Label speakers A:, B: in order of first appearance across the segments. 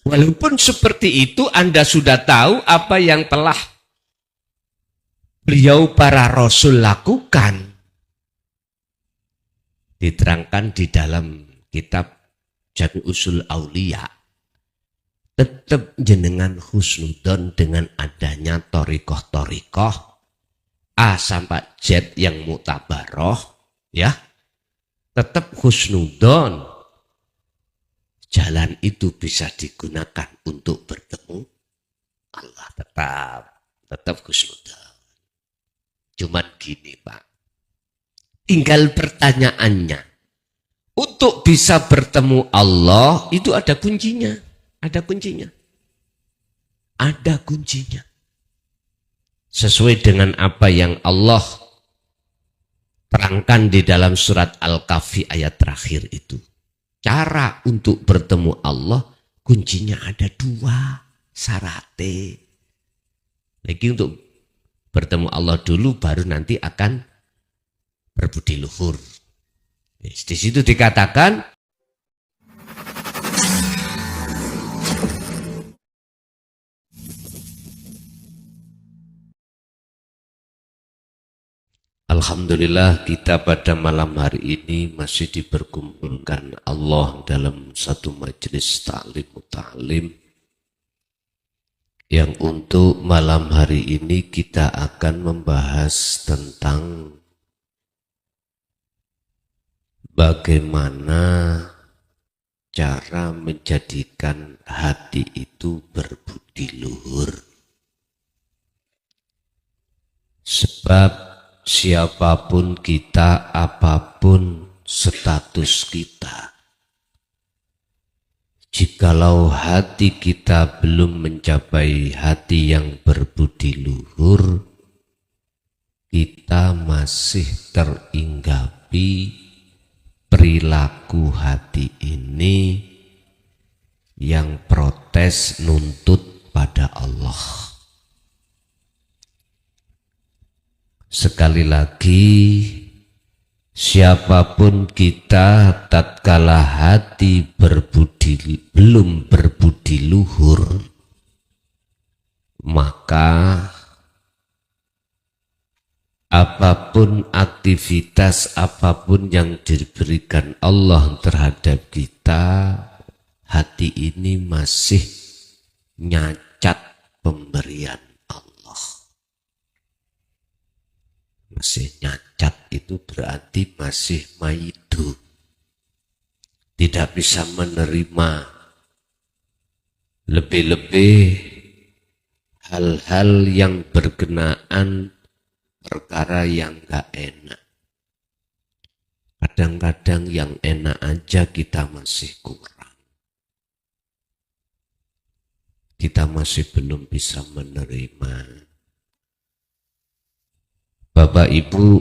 A: Walaupun seperti itu Anda sudah tahu apa yang telah beliau para rasul lakukan. Diterangkan di dalam kitab Jami Usul Aulia. Tetap jenengan husnudon dengan adanya torikoh-torikoh A sampai Z yang mutabaroh, ya. Tetap husnudon. Jalan itu bisa digunakan untuk bertemu Allah, tetap husnudon. Cuman gini Pak, tinggal pertanyaannya, untuk bisa bertemu Allah itu ada kuncinya, ada kuncinya. Sesuai dengan apa yang Allah terangkan di dalam surat Al-Kahfi ayat terakhir itu. Cara untuk bertemu Allah, kuncinya ada 2 syaratnya. Lagi untuk bertemu Allah dulu, baru nanti akan berbudi luhur. Di situ dikatakan, alhamdulillah kita pada malam hari ini masih diperkumpulkan Allah dalam satu majelis ta'lim yang untuk malam hari ini kita akan membahas tentang bagaimana cara menjadikan hati itu berbudi luhur. Sebab siapapun kita, apapun status kita, jikalau hati kita belum mencapai hati yang berbudi luhur, kita masih teringgapi perilaku hati ini yang protes nuntut pada Allah. Sekali lagi, siapapun kita tatkala hati belum berbudi luhur, maka apapun aktivitas, apapun yang diberikan Allah terhadap kita, hati ini masih nyacat pemberian Allah. Masih nyacat itu berarti masih maidu. Tidak bisa menerima lebih-lebih hal-hal yang berkenaan perkara yang gak enak. Kadang-kadang yang enak aja kita masih kurang. Kita masih belum bisa menerima. Bapak Ibu,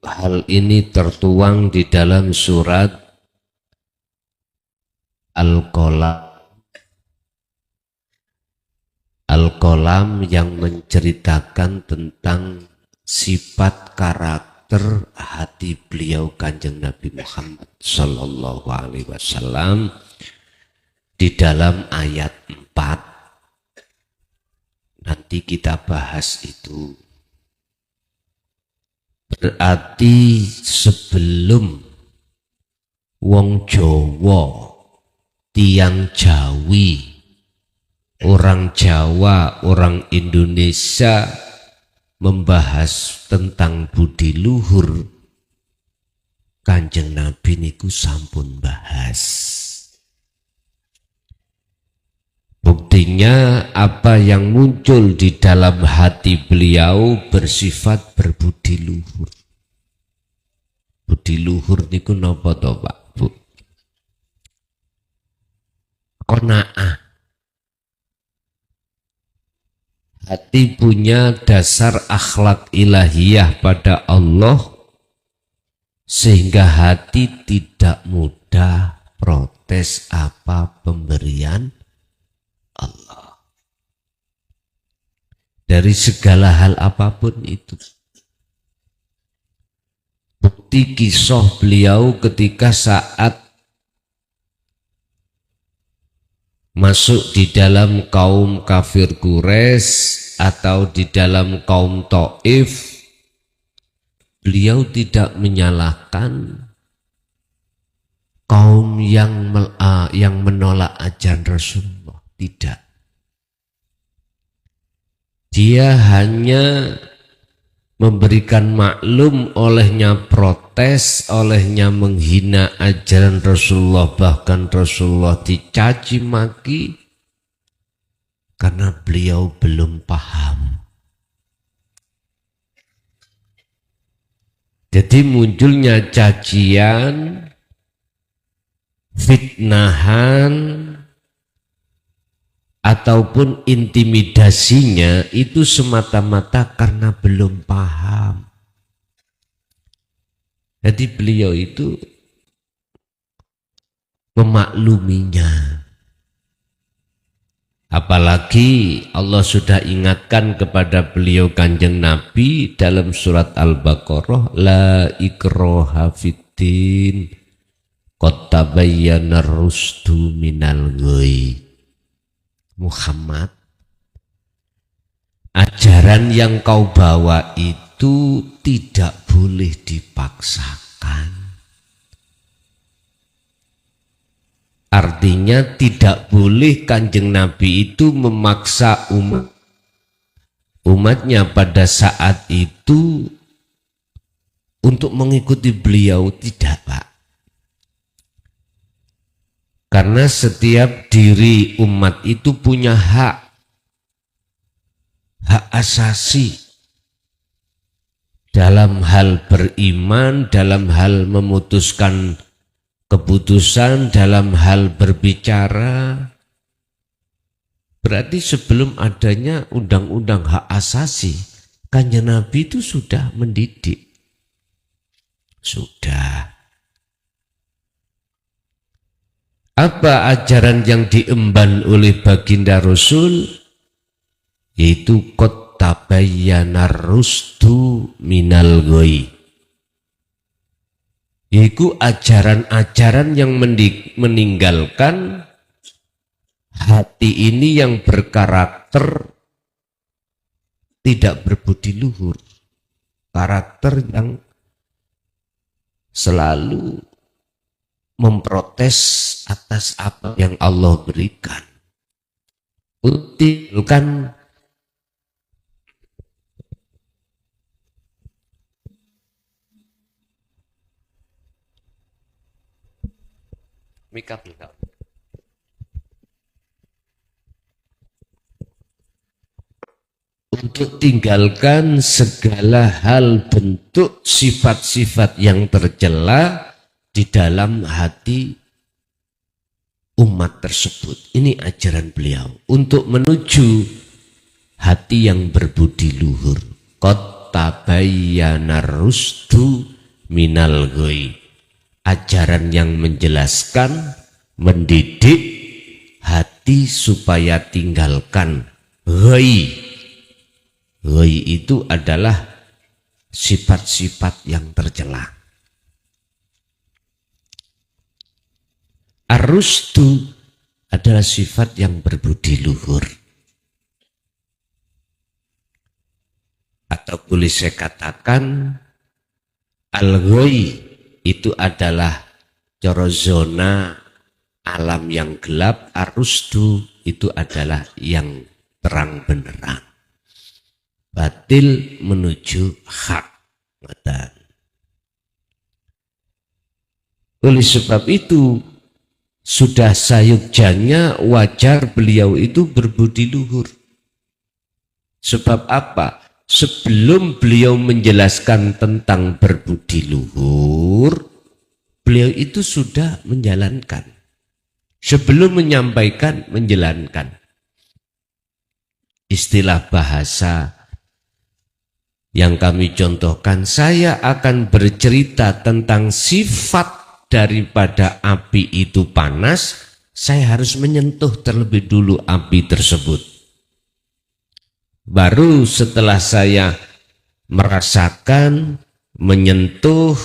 A: hal ini tertuang di dalam surat Al-Qalam yang menceritakan tentang sifat karakter hati beliau Kanjeng Nabi Muhammad Sallallahu Alaihi Wasallam di dalam ayat 4. Nanti kita bahas itu. Berarti sebelum wong Jawa, tiang Jawi, orang Jawa, orang Indonesia membahas tentang budi luhur, Kanjeng Nabi niku sampun bahas. Buktinya apa yang muncul di dalam hati beliau bersifat berbudi luhur. Budi luhur niku napa to Pak Bu? Qanaah. Hati punya dasar akhlak ilahiyah pada Allah sehingga hati tidak mudah protes apa pemberian Allah. Dari segala hal apapun itu. Bukti kisah beliau ketika saat masuk di dalam kaum kafir Quraisy atau di dalam kaum Taif, beliau tidak menyalahkan kaum yang menolak ajaran Rasulullah, tidak. Dia hanya memberikan maklum, olehnya protes, olehnya menghina ajaran Rasulullah, bahkan Rasulullah dicaci maki karena beliau belum paham. Jadi munculnya cacian, fitnahan, ataupun intimidasinya itu semata-mata karena belum paham. Jadi beliau itu memakluminya. Apalagi Allah sudah ingatkan kepada beliau Kanjeng Nabi dalam surat Al-Baqarah, la ikraha fiddin qad tabayyana rusdu minal ghayy. Muhammad, ajaran yang kau bawa itu tidak boleh dipaksakan. Artinya tidak boleh Kanjeng Nabi itu memaksa umatnya pada saat itu untuk mengikuti beliau, tidak, Pak. Karena setiap diri umat itu punya hak asasi dalam hal beriman, dalam hal memutuskan keputusan, dalam hal berbicara. Berarti sebelum adanya undang-undang hak asasi, Kanjeng Nabi itu sudah mendidik. Sudah. Apa ajaran yang diemban oleh baginda Rasul? Yaitu qad tabayyana rusdu minal ghayy. Yaitu ajaran-ajaran yang meninggalkan hati ini yang berkarakter tidak berbudi luhur. Karakter yang selalu memprotes atas apa yang Allah berikan. Utilkan mikap. Untuk tinggalkan segala hal bentuk sifat-sifat yang tercela di dalam hati umat tersebut. Ini ajaran beliau untuk menuju hati yang berbudi luhur. Qad tabayyana rusdu minal ghayy. Ajaran yang menjelaskan, mendidik hati supaya tinggalkan ghayy. Ghayy itu adalah sifat-sifat yang tercela. Ar-rusdu adalah sifat yang berbudi luhur. Atau boleh saya katakan al-ghayy itu adalah zona alam yang gelap. Ar-rusdu itu adalah yang terang benderang. Batil menuju hak. Oleh sebab itu sudah sayugjanya wajar beliau itu berbudi luhur. Sebab apa? Sebelum beliau menjelaskan tentang berbudi luhur, beliau itu sudah menjalankan. Sebelum menyampaikan, menjalankan. Istilah bahasa yang kami contohkan, saya akan bercerita tentang sifat daripada api itu panas, saya harus menyentuh terlebih dulu api tersebut. Baru setelah saya merasakan, menyentuh,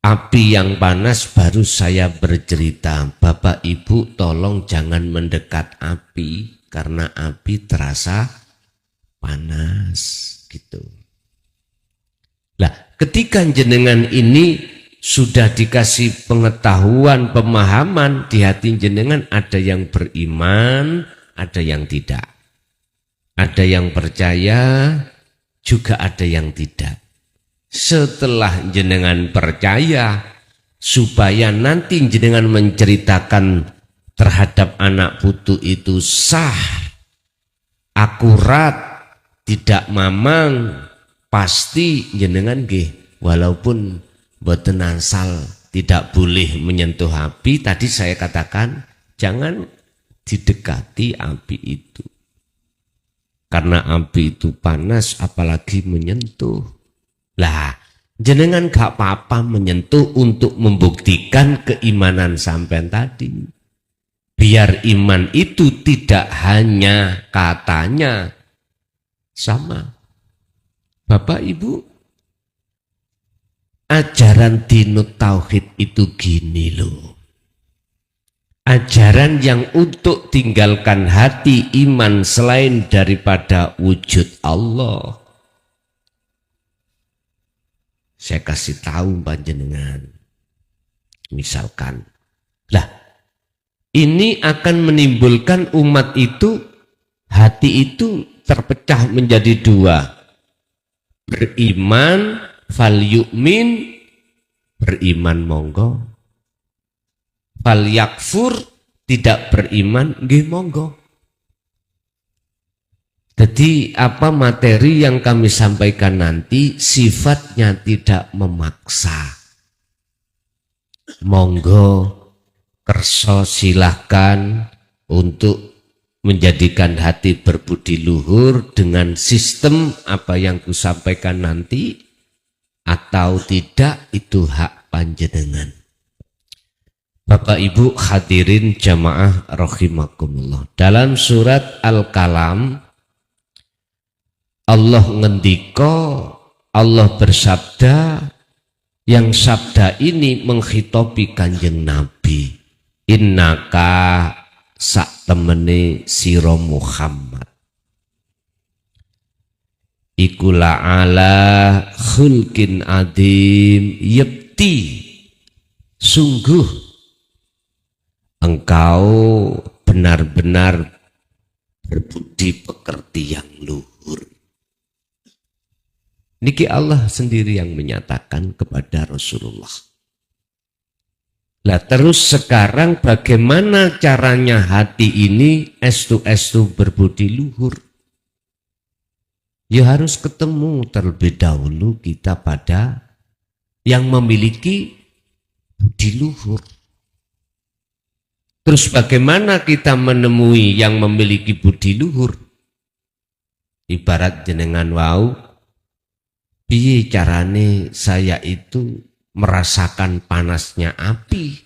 A: api yang panas baru saya bercerita, Bapak Ibu tolong jangan mendekat api karena api terasa panas gitu. Lah, ketika jenengan ini sudah dikasih pengetahuan, pemahaman di hati jenengan, ada yang beriman, ada yang tidak. Ada yang percaya, juga ada yang tidak. Setelah jenengan percaya, supaya nanti jenengan menceritakan terhadap anak putu itu sah, akurat, tidak mamang, pasti jenengan nggih, walaupun boten asal tidak boleh menyentuh api. Tadi saya katakan jangan didekati api itu. Karena api itu panas apalagi menyentuh. Lah, jenengan gak apa-apa menyentuh untuk membuktikan keimanan sampean tadi. Biar iman itu tidak hanya katanya sama. Bapak Ibu, ajaran dinut tauhid itu gini loh. Ajaran yang untuk tinggalkan hati iman selain daripada wujud Allah. Saya kasih tahu panjenengan. Misalkan, lah ini akan menimbulkan umat itu, hati itu terpecah menjadi dua. Beriman, fal yu'min, beriman monggo. Fal yakfur, tidak beriman, nggih monggo. Jadi apa materi yang kami sampaikan nanti sifatnya tidak memaksa. Monggo kerso silahkan untuk menjadikan hati berbudi luhur dengan sistem apa yang kusampaikan nanti, atau tidak itu hak panjenengan. Bapak Ibu hadirin jamaah rahimakumullah. Dalam surat Al-Kalam Allah ngendika, Allah bersabda, yang sabda ini menghitopi Kanjeng Nabi. Innaka sak temene sira Muhammad iku la'ala khulqin adim, yepti sungguh engkau benar-benar berbudi pekerti yang luhur. Niki Allah sendiri yang menyatakan kepada Rasulullah. Lah terus sekarang bagaimana caranya hati ini estu-estu berbudi luhur? Ya harus ketemu terlebih dahulu kita pada yang memiliki budi luhur. Terus bagaimana kita menemui yang memiliki budi luhur? Ibarat jenengan wau, piye carane saya itu merasakan panasnya api?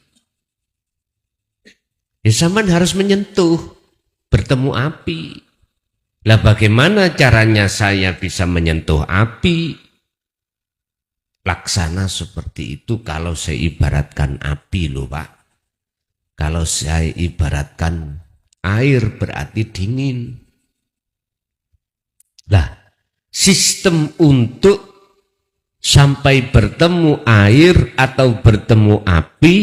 A: Ya sampean harus menyentuh, bertemu api. Lah bagaimana caranya saya bisa menyentuh api? Laksana seperti itu kalau saya ibaratkan api loh Pak. Kalau saya ibaratkan air berarti dingin. Lah, sistem untuk sampai bertemu air atau bertemu api,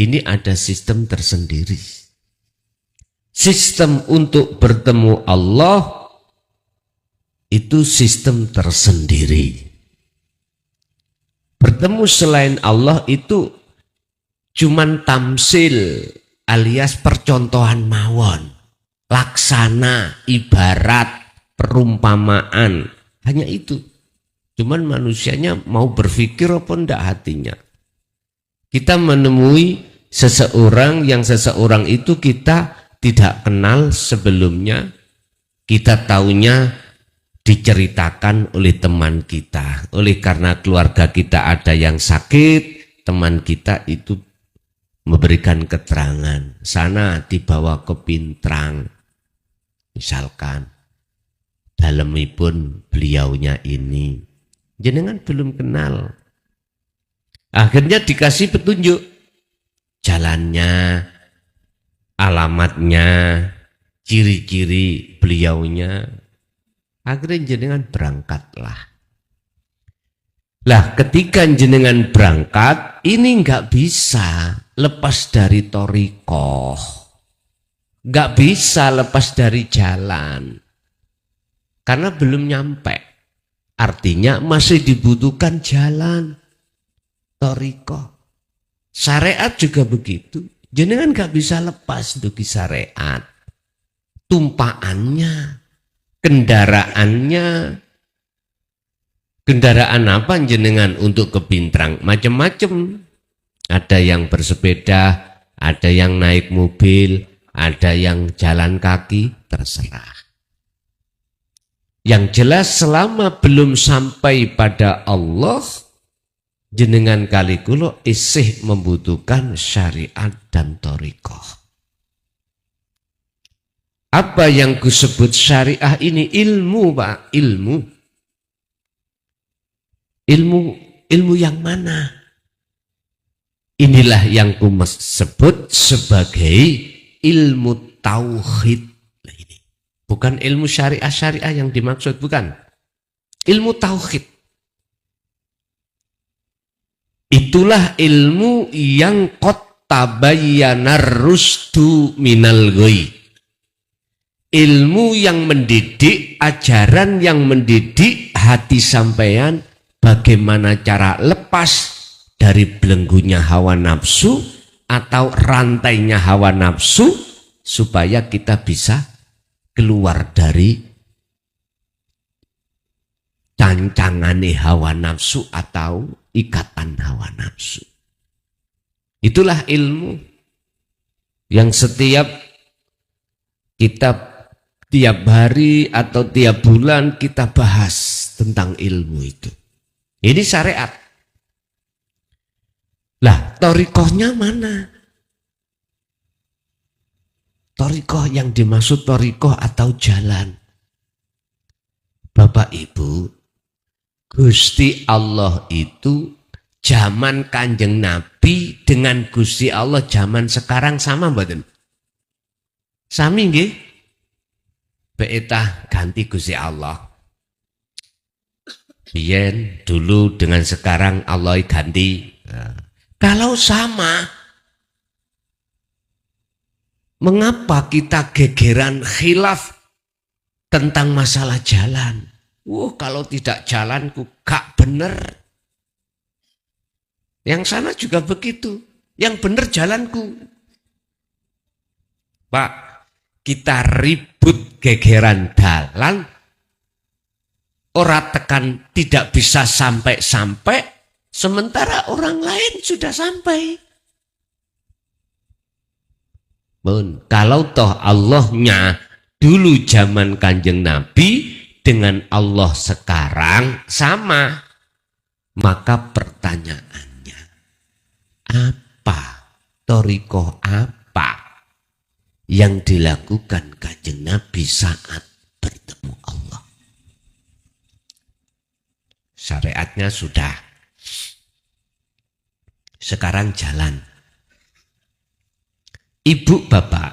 A: ini ada sistem tersendiri. Sistem untuk bertemu Allah, itu sistem tersendiri. Bertemu selain Allah itu cuman tamsil alias percontohan mawon, laksana, ibarat, perumpamaan, hanya itu. Cuman manusianya mau berpikir apa enggak hatinya. Kita menemui seseorang yang seseorang itu kita tidak kenal sebelumnya, kita taunya diceritakan oleh teman kita. Oleh karena keluarga kita ada yang sakit, teman kita itu memberikan keterangan, sana dibawa ke Pintrang. Misalkan, dalemipun beliaunya ini, jenengan belum kenal. Akhirnya dikasih petunjuk jalannya, alamatnya, ciri-ciri beliaunya. Akhirnya jenengan berangkatlah. Lah ketika jenengan berangkat, ini nggak bisa lepas dari thariqah. Nggak bisa lepas dari jalan. Karena belum nyampe. Artinya masih dibutuhkan jalan. Thariqah. Syariat juga begitu. Jenengan nggak bisa lepas dari syariat. Tumpaannya, kendaraannya. Kendaraan apa jenengan untuk ke Pintrang? Macam-macam. Ada yang bersepeda, ada yang naik mobil, ada yang jalan kaki, terserah. Yang jelas selama belum sampai pada Allah, jenengan kali kulo isih membutuhkan syariat dan thariqah. Apa yang kusebut syariah ini? Ilmu, Pak, ilmu. Ilmu yang mana? Inilah yang ku sebut sebagai ilmu tauhid. Ini bukan ilmu syariah yang dimaksud, bukan. Ilmu tauhid. Itulah ilmu yang qad tabayyana rusdu minal ghoi. Ilmu yang mendidik, ajaran yang mendidik hati sampean. Bagaimana cara lepas dari belenggunya hawa nafsu atau rantainya hawa nafsu supaya kita bisa keluar dari cancangane hawa nafsu atau ikatan hawa nafsu. Itulah ilmu yang setiap kita tiap hari atau tiap bulan kita bahas tentang ilmu itu. Ini syariat. Lah, thariqahnya mana? Thariqah yang dimaksud thariqah atau jalan. Bapak Ibu, Gusti Allah itu zaman Kanjeng Nabi dengan Gusti Allah zaman sekarang sama mboten? Sami nggih? Beetah ganti Gusti Allah. Biyen dulu dengan sekarang Allah ganti. Kalau sama, mengapa kita gegeran khilaf tentang masalah jalan? Kalau tidak jalanku gak bener. Yang sana juga begitu. Yang bener jalanku. Pak, kita ribut gegeran dalan. Orang tekan tidak bisa sampai-sampai, sementara orang lain sudah sampai. Kalau toh Allahnya dulu zaman Kanjeng Nabi dengan Allah sekarang sama, maka pertanyaannya, apa thariqah apa yang dilakukan Kanjeng Nabi saat bertemu Allah? Syariatnya sudah. Sekarang jalan. Ibu bapak,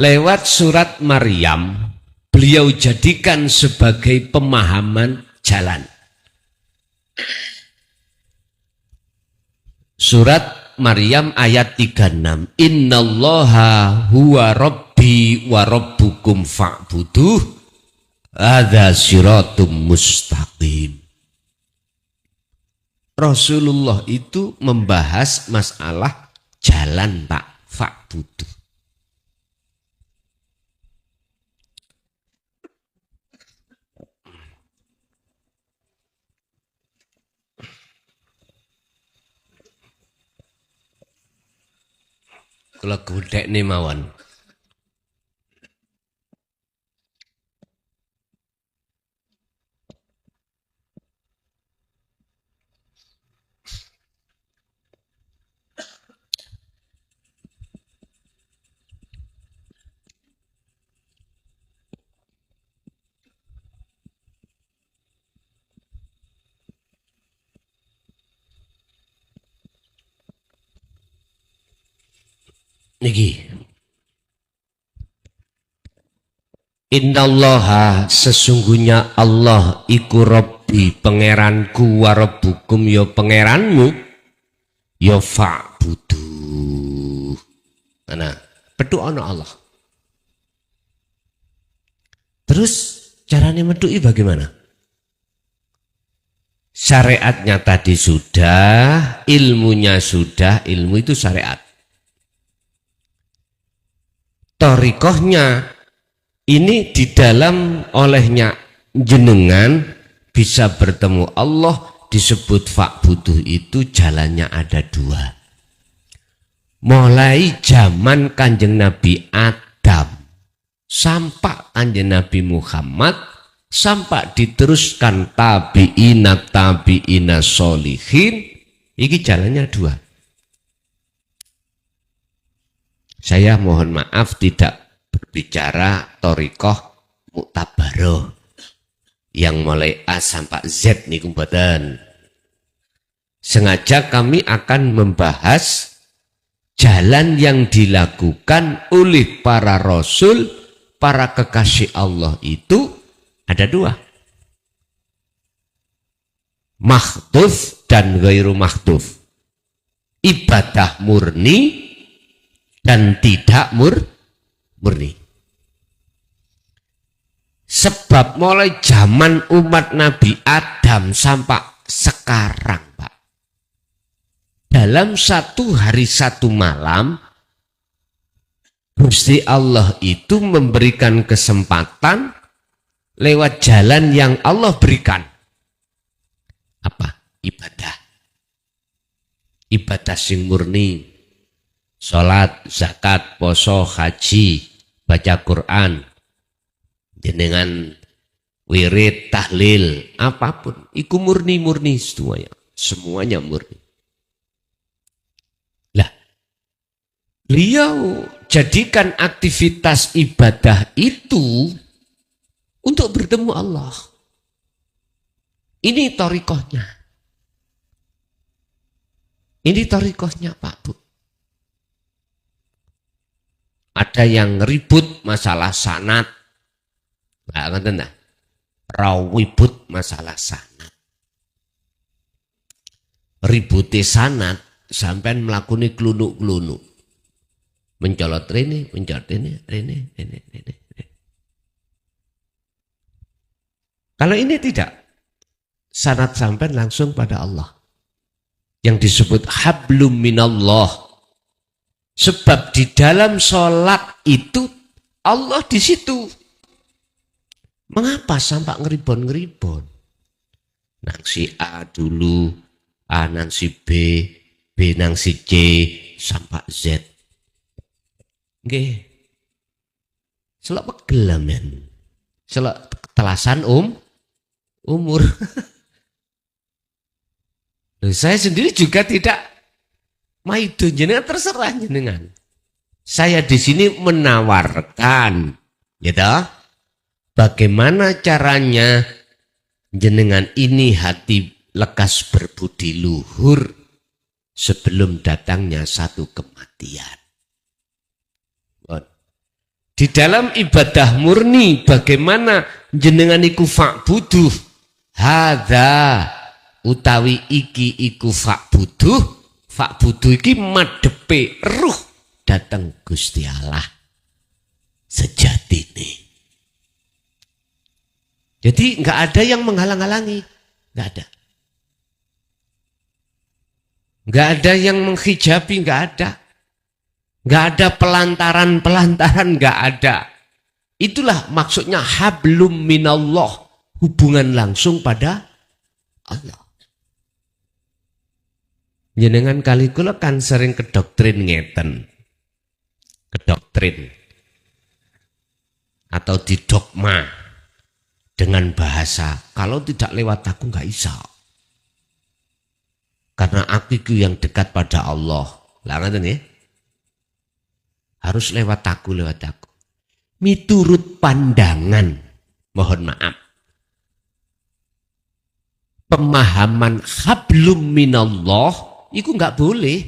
A: lewat surat Maryam, beliau jadikan sebagai pemahaman jalan. Surat Maryam ayat 36. Innallaha huwa rabbi wa rabbukum fa'buduh. Hadza siratum mustaqim. Rasulullah itu membahas masalah jalan, Pak, fa'budu. Kula gudhekne mawon. niki. Innallaha sesungguhnya Allah iku Rabbi pangeranku wa rabbukum ya pangeranmu ya fa'budu. Nah, pedu ana Allah. Terus caranya medui bagaimana? Syariatnya tadi sudah, ilmunya sudah, ilmu itu syariat. Thariqahnya ini di dalam olehnya jenengan bisa bertemu Allah disebut fa'buduh itu jalannya ada dua. Mulai zaman Kanjeng Nabi Adam sampai Kanjeng Nabi Muhammad sampai diteruskan tabi'ina sholihin, ini jalannya dua. Saya mohon maaf tidak berbicara thariqah muktabaroh yang mulai A sampai Z niku mboten. Sengaja kami akan membahas jalan yang dilakukan oleh para rasul, para kekasih Allah itu ada dua. Makhtuf dan ghairu makhtuf. Ibadah murni dan tidak murni. Sebab mulai zaman umat Nabi Adam sampai sekarang, Pak, dalam satu hari satu malam Gusti Allah itu memberikan kesempatan lewat jalan yang Allah berikan. Apa? Ibadah. Ibadah sing murni. Salat, zakat, poso, haji, baca Quran, jenengan wirid, tahlil, apapun, iku murni-murni semuanya murni. Lah, beliau jadikan aktivitas ibadah itu untuk bertemu Allah. Ini thariqahnya. Ini thariqahnya, Pak Bu. Ada yang ribut masalah sanad. Nggak ngerti nah. Rawibut masalah sanad. Ributi sanad sampai melakoni klunuk-klunuk. Mencolot rene, mencolot rene. Kalau ini tidak. Sanad sampai langsung pada Allah. Yang disebut hablum minallah. Sebab di dalam sholat itu Allah di situ. Mengapa sampai ngeribon-ngeribon? Nang si A dulu, A nang si B, B nang si C, sampai Z. Nggih. Selok pegel men. Selok telasan umur. Saya sendiri juga tidak maido jenengan, terserah jenengan. Saya di sini menawarkan, gitu. Bagaimana caranya jenengan ini hati lekas berbudi luhur sebelum datangnya satu kematian. Di dalam ibadah murni bagaimana jenengan iku fa'buduh hadza utawi iki iku fa'buduh. Fa'budu iki madepe ruh datang Gusti Allah sejatine. Jadi nggak ada yang menghalang-halangi, nggak ada. Nggak ada yang menghijabi, nggak ada. Nggak ada pelantaran-pelantaran, nggak ada. Itulah maksudnya hablum minallah, hubungan langsung pada Allah. Jenengan kali kula kan sering kedoktrin ngeten. Kedoktrin. Atau didogma dengan bahasa, kalau tidak lewat aku nggak bisa. Karena aku itu yang dekat pada Allah. Lah ngoten ya. Harus lewat aku. Miturut pandangan, mohon maaf. Pemahaman hablum minallah itu nggak boleh.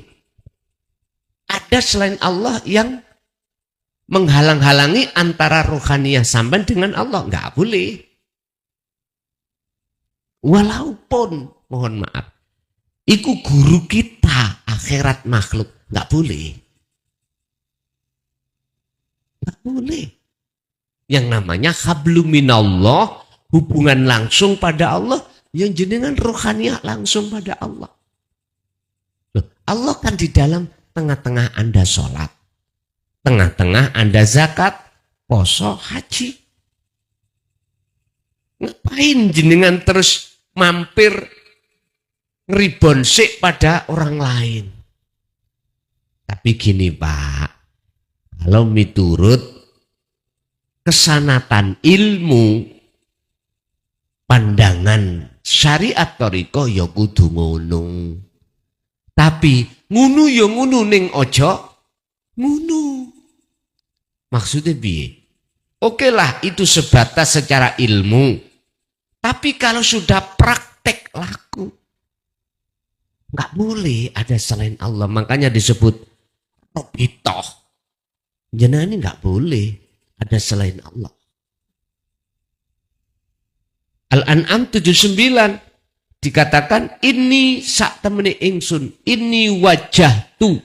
A: ada selain Allah yang menghalang-halangi antara rohaniyah sampean dengan Allah. Nggak boleh. Walaupun, mohon maaf, iku guru kita akhirat makhluk. Nggak boleh. Nggak boleh. Yang namanya hablum minallah, hubungan langsung pada Allah, yang jenengan rohaniyah langsung pada Allah. Loh, Allah kan di dalam tengah-tengah Anda sholat, tengah-tengah Anda zakat, poso, haji. Ngapain jenengan terus mampir ngeribon sik pada orang lain? Tapi gini Pak, kalau miturut kesanatan ilmu, pandangan syariat toriko ya kudu ngono. Tapi ngunu ya ngunu ning ojo ngunu. Maksudnya piye? Oke lah itu sebatas secara ilmu. Tapi kalau sudah praktek laku, nggak boleh ada selain Allah. Makanya disebut tobitoh. Jenengan ini nggak boleh ada selain Allah. Al-An'am 79 dikatakan ini sak temene ingsun, ini wajah tu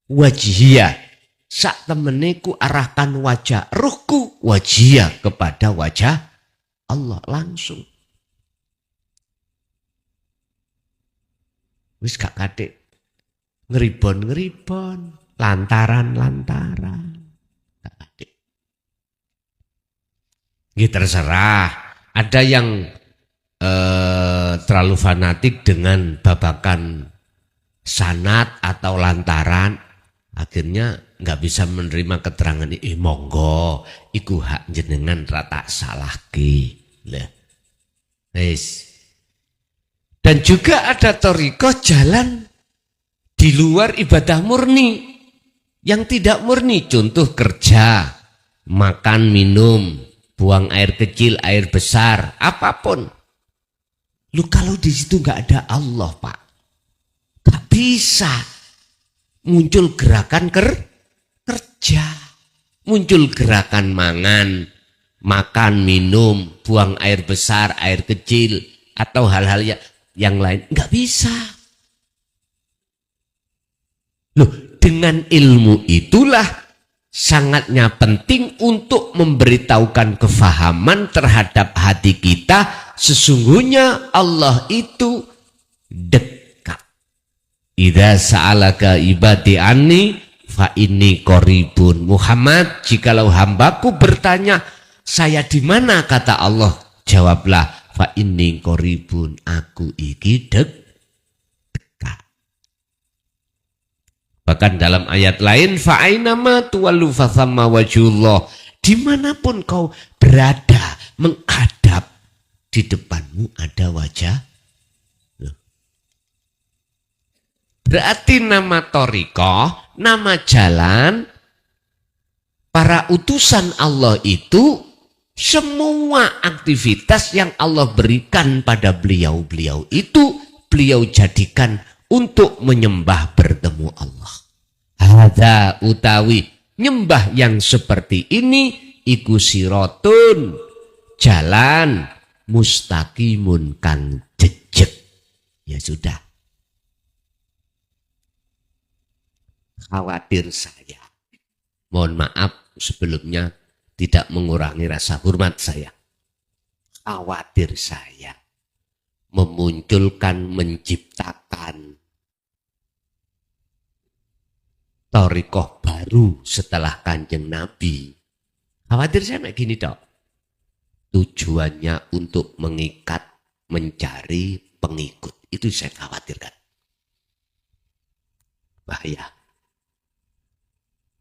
A: wajhiyah, sak temene ku arahkan wajah ruhku wajhiyah kepada wajah Allah langsung. Wis gak katik ngeribon lantaran gak katik. Gitu terserah. Ada yang terlalu fanatik dengan babakan sanad atau lantaran, akhirnya nggak bisa menerima keterangan ini. Monggo, iku hak jenengan rata salah ki. Dan juga ada thariqah jalan di luar ibadah murni, yang tidak murni, contoh kerja, makan, minum, buang air kecil, air besar, apapun. Lu kalau di situ nggak ada Allah Pak, nggak bisa muncul gerakan kerja, muncul gerakan makan, minum, buang air besar, air kecil, atau hal-hal yang lain, nggak bisa. Loh, dengan ilmu itulah sangatnya penting untuk memberitahukan kefahaman terhadap hati kita. Sesungguhnya Allah itu dekat. Idza sa'alaka ibadi anni fa inni qaribun. Muhammad, jikalau hambaku bertanya saya di mana, kata Allah, jawablah fa inni qaribun, aku iki dekat. Bahkan dalam ayat lain, fa'ainama tuwallu fathamma wajhullah, dimanapun kau berada menghadap, di depanmu ada wajah. Berarti nama thariqah, nama jalan para utusan Allah itu, semua aktivitas yang Allah berikan pada beliau-beliau itu beliau jadikan untuk menyembah bertemu Allah. Hadza utawi nyembah yang seperti ini iku sirotun, jalan mustaqimun kang jejeg. Ya sudah. Khawatir saya, mohon maaf sebelumnya tidak mengurangi rasa hormat saya. Khawatir saya memunculkan, menciptakan thariqah baru setelah Kanjeng Nabi. Khawatir saya kayak gini dok. Tujuannya untuk mengikat, mencari pengikut. Itu saya khawatirkan. Bahaya.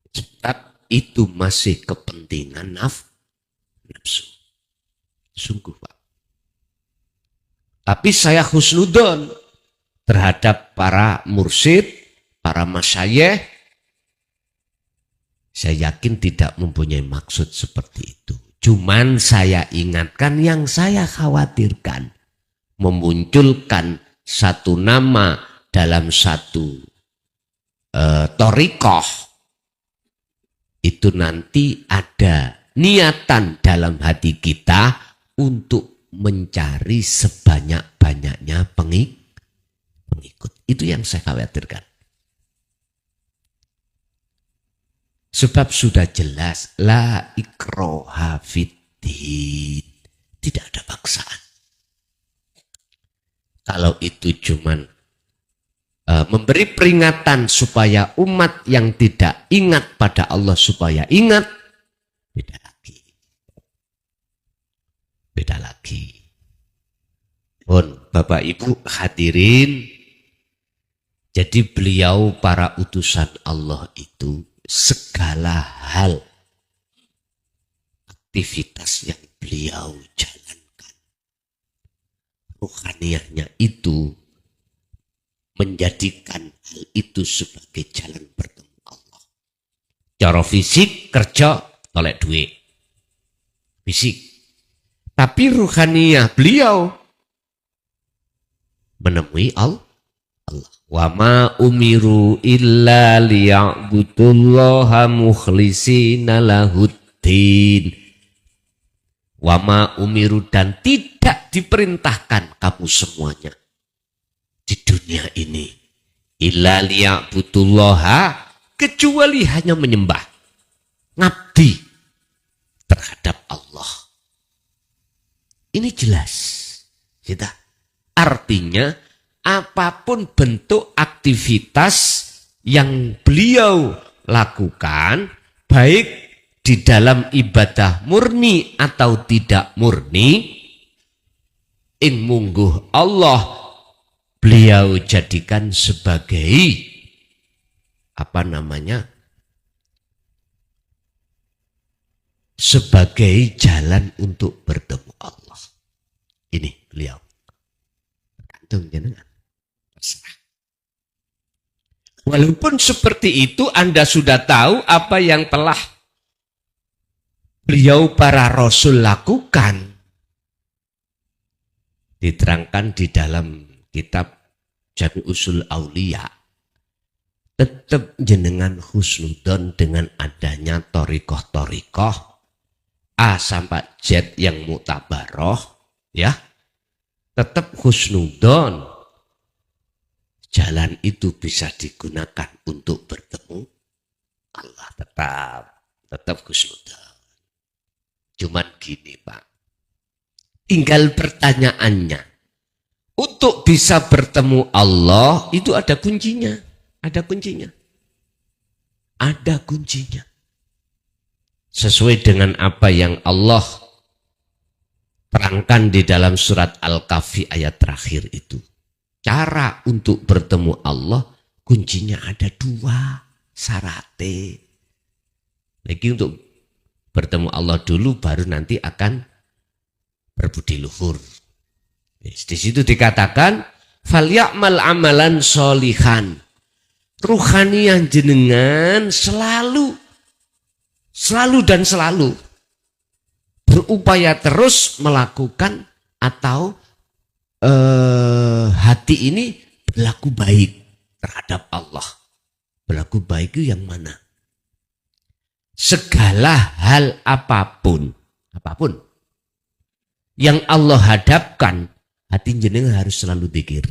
A: Sebab itu masih kepentingan nafsu. Sungguh Pak. Tapi saya husnudon terhadap para mursyid, para masyayikh. Saya yakin tidak mempunyai maksud seperti itu. Cuman saya ingatkan yang saya khawatirkan. Memunculkan satu nama dalam satu torikoh, itu nanti ada niatan dalam hati kita untuk mencari sebanyak-banyaknya pengikut. Itu yang saya khawatirkan. Sebab sudah jelas la ikroha fiddin. Tidak ada paksaan. Kalau itu cuman memberi peringatan supaya umat yang tidak ingat pada Allah supaya ingat, beda lagi. Beda lagi. Pun Bapak Ibu hadirin, jadi beliau para utusan Allah itu segala hal aktivitas yang beliau jalankan, ruhaniyahnya itu menjadikan hal itu sebagai jalan bertemu Allah. Cara fisik kerja oleh duit, fisik. Tapi ruhaniyah beliau menemui Allah. Wa ma umiru illa liya'budullaha mukhlisina lahuddin. Wa ma umiru, dan tidak diperintahkan kamu semuanya di dunia ini illa liya'budullaha, kecuali hanya menyembah, ngabdi terhadap Allah. Ini jelas. Kita artinya apapun bentuk aktivitas yang beliau lakukan, baik di dalam ibadah murni atau tidak murni, ing mungguh Allah beliau jadikan sebagai sebagai jalan untuk bertemu Allah. Ini beliau. Tergantung jenengan. Walaupun seperti itu, Anda sudah tahu apa yang telah beliau para rasul lakukan. Diterangkan di dalam kitab Jami Usul Aulia. Tetap jenengan husnudon dengan adanya torikoh-torikoh A sampai Z yang mutabaroh, ya. Tetap husnudon. Jalan itu bisa digunakan untuk bertemu Allah. Tetap husnudon. Cuman gini Pak, tinggal pertanyaannya, untuk bisa bertemu Allah itu ada kuncinya. Ada kuncinya. Ada kuncinya. Sesuai dengan apa yang Allah terangkan di dalam surat Al-Kahfi ayat terakhir itu. Cara untuk bertemu Allah, kuncinya ada dua. Syaratnya. Lagi untuk bertemu Allah dulu, baru nanti akan berbudi luhur. Di situ dikatakan falya'mal amalan sholihan. Ruhaniyah jenengan selalu dan selalu berupaya terus melakukan atau hati ini berlaku baik terhadap Allah. Berlaku baik itu yang mana? Segala hal apapun yang Allah hadapkan, hati jenengan harus selalu dzikir.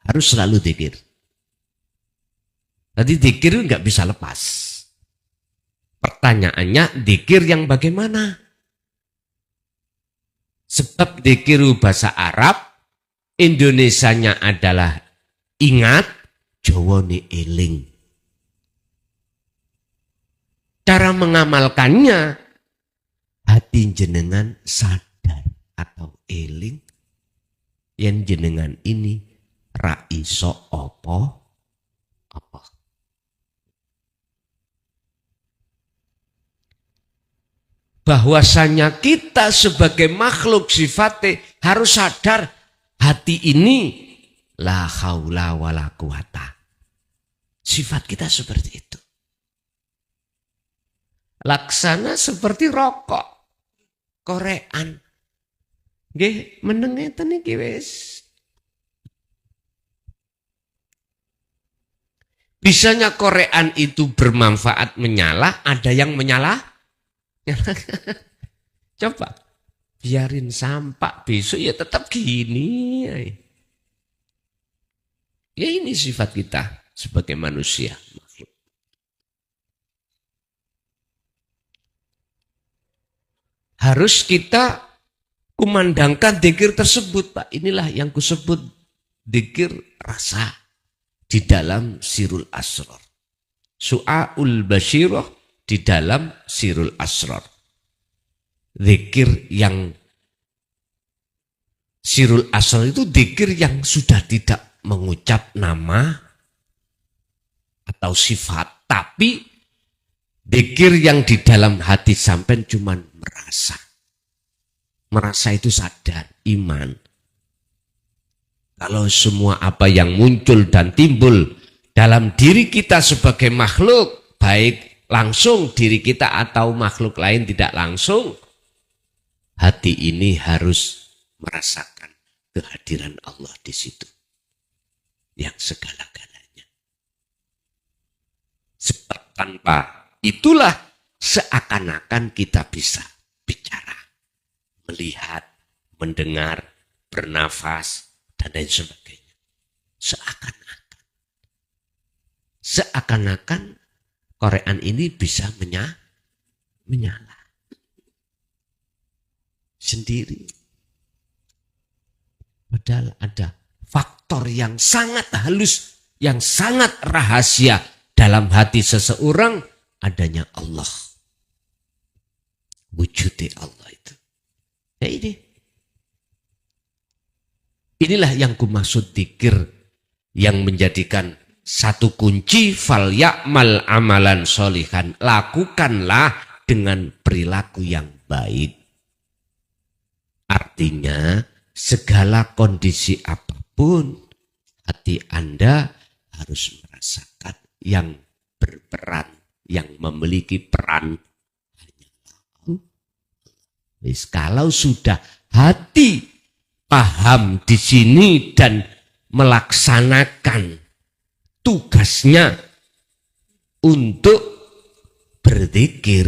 A: Harus selalu dzikir. Tadi dzikir nggak bisa lepas. Pertanyaannya, dzikir yang bagaimana? Sebab dzikir bahasa Arab, Indonesianya adalah ingat, Jawane eling. Cara mengamalkannya, hati jenengan sadar atau eling yang jenengan ini ra iso apa. Bahwasanya kita sebagai makhluk sifatnya harus sadar hati ini la haula wala quwata. Sifat kita seperti itu. Laksana seperti rokok, korean. Nggih, meneng ngeten iki wis. Bisanya korean itu bermanfaat menyala, ada yang menyala. Coba, biarin sampah besok ya tetap gini. Ya ini sifat kita sebagai manusia. Harus kita kumandangkan dzikir tersebut, Pak. Inilah yang kusebut dzikir rasa di dalam Sirul Asrar. Su'aul Basyirah di dalam Sirul Asrar. Dzikir yang Sirul Asrar itu dzikir yang sudah tidak mengucap nama atau sifat, tapi dzikir yang di dalam hati sampean cuman merasa. Merasa itu sadar, iman. Kalau semua apa yang muncul dan timbul dalam diri kita sebagai makhluk, baik langsung diri kita atau makhluk lain tidak langsung, hati ini harus merasakan kehadiran Allah di situ. Yang segala-galanya. Sebab tanpa itulah seakan-akan kita bisa bicara, melihat, mendengar, bernafas, dan lain sebagainya. Seakan-akan. Seakan-akan korean ini bisa menyala. Sendiri. Padahal ada faktor yang sangat halus, yang sangat rahasia dalam hati seseorang, adanya Allah. Wujudnya Allah itu. Ya ini. Inilah yang kumaksud dzikir yang menjadikan satu kunci fal ya'mal amalan sholihan. Lakukanlah dengan perilaku yang baik. Artinya segala kondisi apapun hati Anda harus merasakan yang berperan, yang memiliki peran hanyalah Allah. Kalau sudah hati paham di sini dan melaksanakan tugasnya untuk berzikir,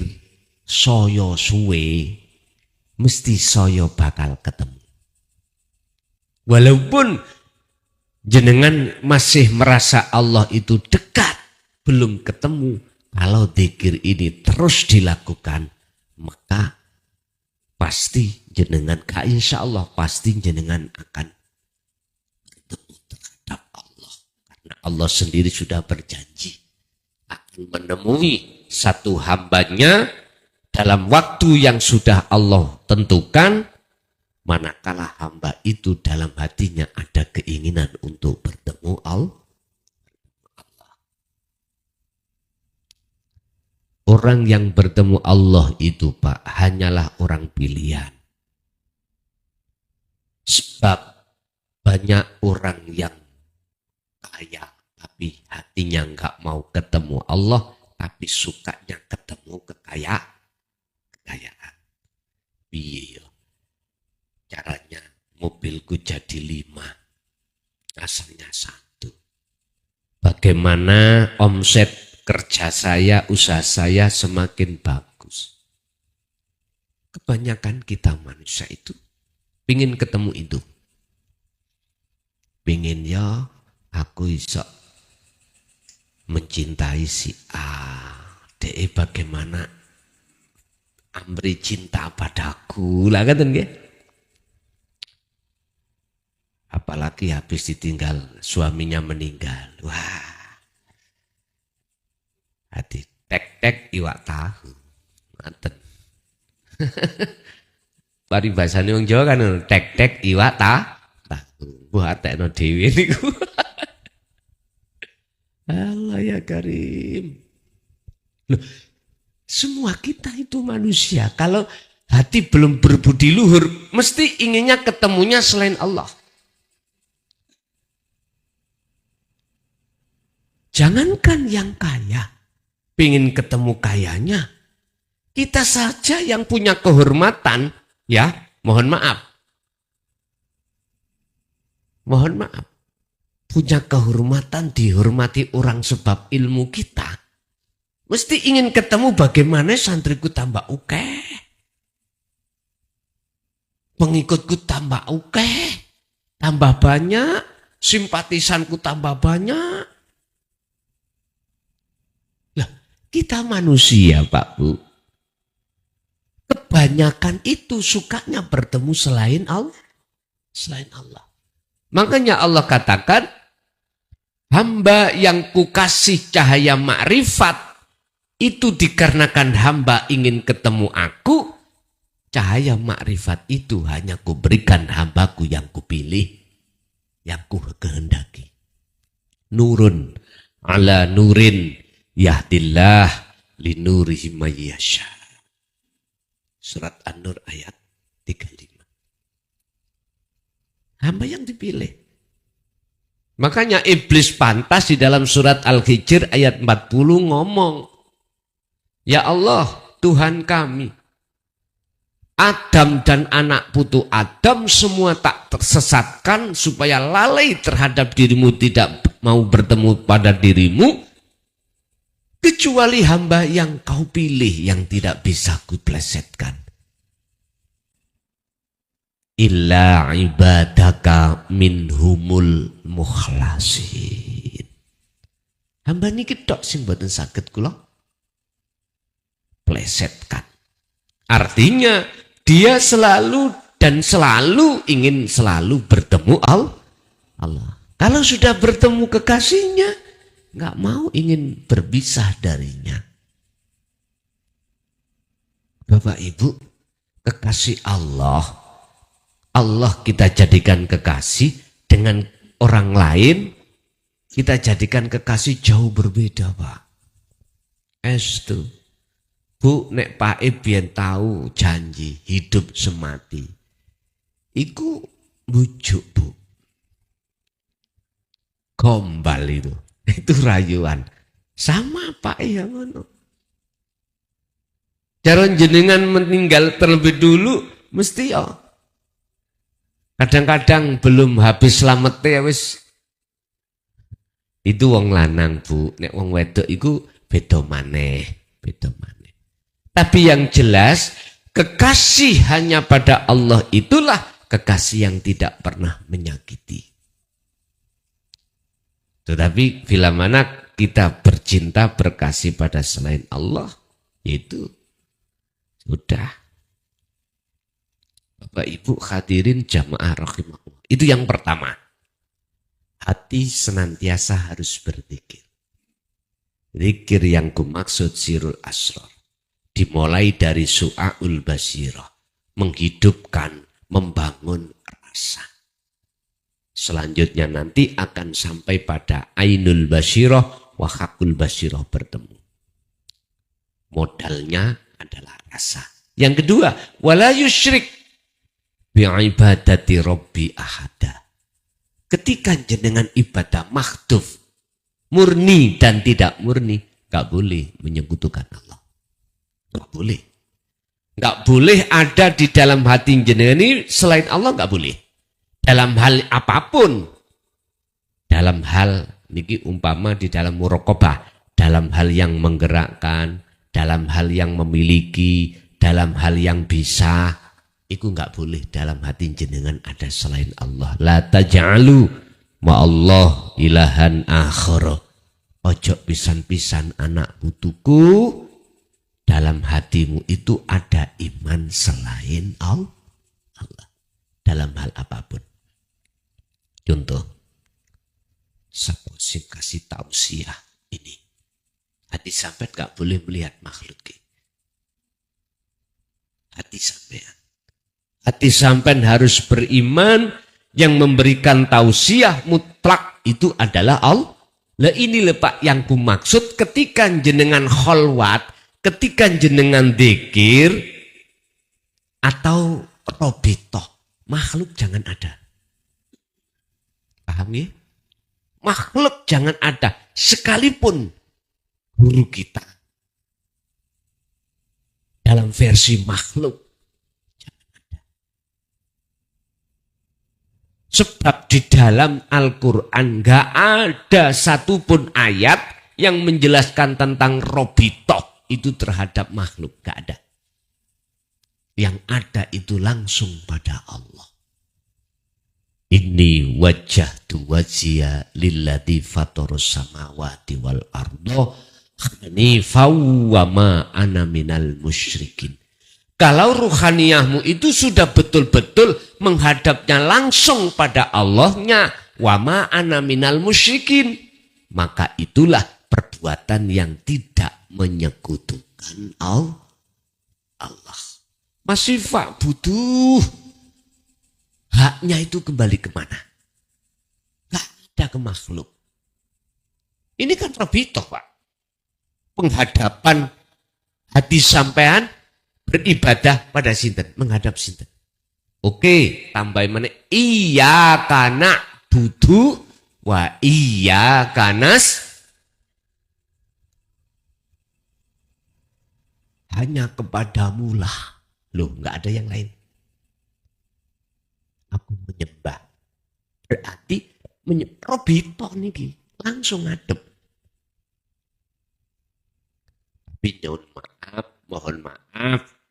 A: soyo suwe, mesti soyo bakal ketemu. Walaupun jenengan masih merasa Allah itu dekat, belum ketemu, kalau zikir ini terus dilakukan, maka pasti jenengan, insya Allah pasti jenengan akan bertemu terhadap Allah. Karena Allah sendiri sudah berjanji akan menemui satu hambanya dalam waktu yang sudah Allah tentukan, manakala hamba itu dalam hatinya ada keinginan untuk bertemu Allah. Orang yang bertemu Allah itu, Pak, hanyalah orang pilihan. Sebab banyak orang yang kaya, tapi hatinya enggak mau ketemu Allah, tapi sukanya ketemu kekayaan. Iya. Caranya mobilku jadi 5, asalnya 1. Bagaimana omset kerja saya, usaha saya semakin bagus. Kebanyakan kita manusia itu pingin ketemu itu. Pingin ya aku bisa mencintai si A. Dia bagaimana Amri cinta padaku. Lah kan nggih? Apalagi habis ditinggal suaminya meninggal. Wah. Hati tek-tek iwak tahu. Manten. Paribasane wong Jawa kan tek-tek iwak tahu. Wah tekno dhewe niku. Allah ya Karim. Loh, semua kita itu manusia. Kalau hati belum berbudi luhur, mesti inginnya ketemunya selain Allah. Jangankan yang kaya, pingin ketemu kayanya. Kita saja yang punya kehormatan, ya, mohon maaf. Mohon maaf. punya kehormatan, dihormati orang sebab ilmu kita, mesti ingin ketemu bagaimana santriku tambah oke, pengikutku tambah oke, tambah banyak, simpatisanku tambah banyak. Lah, kita manusia Pak Bu, kebanyakan itu sukanya bertemu selain Allah. Selain Allah. Makanya Allah katakan, hamba yang kukasih cahaya makrifat itu dikarenakan hamba ingin ketemu aku. Cahaya makrifat itu hanya kuberikan hambaku yang kupilih, yang ku kehendaki. Nurun ala nurin yahdillah linurihi mayyasha. Surat An-Nur ayat 35. Hamba yang dipilih. Makanya iblis pantas di dalam surat Al-Hijr ayat 40 ngomong, ya Allah Tuhan kami, Adam dan anak putu Adam semua tak tersesatkan supaya lalai terhadap dirimu, tidak mau bertemu pada dirimu, kecuali hamba yang kau pilih yang tidak bisa kuplesetkan. Illa ibadaka minhumul mukhlasin. Hamba niki tok sing boten saged kula plesetkan. Artinya dia selalu dan selalu ingin selalu bertemu Allah. Kalau sudah bertemu kekasihnya, nggak mau ingin berpisah darinya. Bapak Ibu, kekasih Allah kita jadikan kekasih, dengan orang lain kita jadikan kekasih jauh berbeda Pak. Estu. Bu, nek Pak biyen tahu janji hidup semati. Iku bujuk Bu. Gombal itu. Itu rayuan. Sama Pak ya ngono. Jaron jenengan meninggal terlebih dulu mesti ya. Kadang-kadang belum habis selametnya wis itu wong lanang Bu, nek wong wedok iku beda maneh, beda maneh. Tapi yang jelas kekasih hanya pada Allah itulah kekasih yang tidak pernah menyakiti. Tetapi bila mana kita bercinta berkasih pada selain Allah, itu sudah. Bapak Ibu hadirin jamaah rahimahullah. Itu yang pertama. Hati senantiasa harus berzikir. Zikir yang kumaksud sirul asrar. Dimulai dari su'aul basirah. Menghidupkan, membangun rasa. Selanjutnya nanti akan sampai pada ainul basirah wa hakul basirah bertemu. Modalnya adalah rasa. Yang kedua, wala yusyrik bi'ibadati Rabbi ahada. Ketika jenengan ibadah makhduf, murni dan tidak murni, gak boleh menyekutukan Allah. Gak boleh. Gak boleh ada di dalam hati jenengan ini selain Allah, gak boleh. Dalam hal apapun. Dalam hal, niki umpama di dalam muraqabah, dalam hal yang menggerakkan, dalam hal yang memiliki, dalam hal yang bisa, itu enggak boleh dalam hati jenengan ada selain Allah. La taj'alu ma'allah ilahan akhara. Ojo pisan-pisan anak putuku, dalam hatimu itu ada iman selain Allah. Dalam hal apapun. Contoh, saya kasih tausiah ini. Hati sampai enggak boleh melihat makhluk. Hati sampean. Hati sampean harus beriman, yang memberikan tausiah mutlak itu adalah Allah. Lah ini Pak yang ku maksud ketika jenengan kholwat, ketika jenengan dzikir atau robitoh, makhluk jangan ada. Paham ya? Makhluk jangan ada, sekalipun guru kita dalam versi makhluk. Sebab di dalam Al-Quran nggak ada satupun ayat yang menjelaskan tentang robitoh itu terhadap makhluk. Nggak ada. Yang ada itu langsung pada Allah. Inni wajjahtu wajhiya lilladzi fatarus samawati wal arda hanifan wa ma ana minal musyrikin. Kalau ruhaniyahmu itu sudah betul-betul menghadapnya langsung pada Allahnya, wa ma ana minal musyrikin, maka itulah perbuatan yang tidak menyekutukan Allah. Mas Syifa butuh haknya itu kembali kemana? Gak ada ke makhluk. Ini kan rabitoh, Pak. Penghadapan hati sampean beribadah pada sinten, menghadap sinten. Oke, tambah mana? Iya kana budu wa iya kanas. Hanya kepadamu lah. Loh, nggak ada yang lain. Aku menyembah. Berarti robito nih langsung ngadep. Tapi mohon maaf.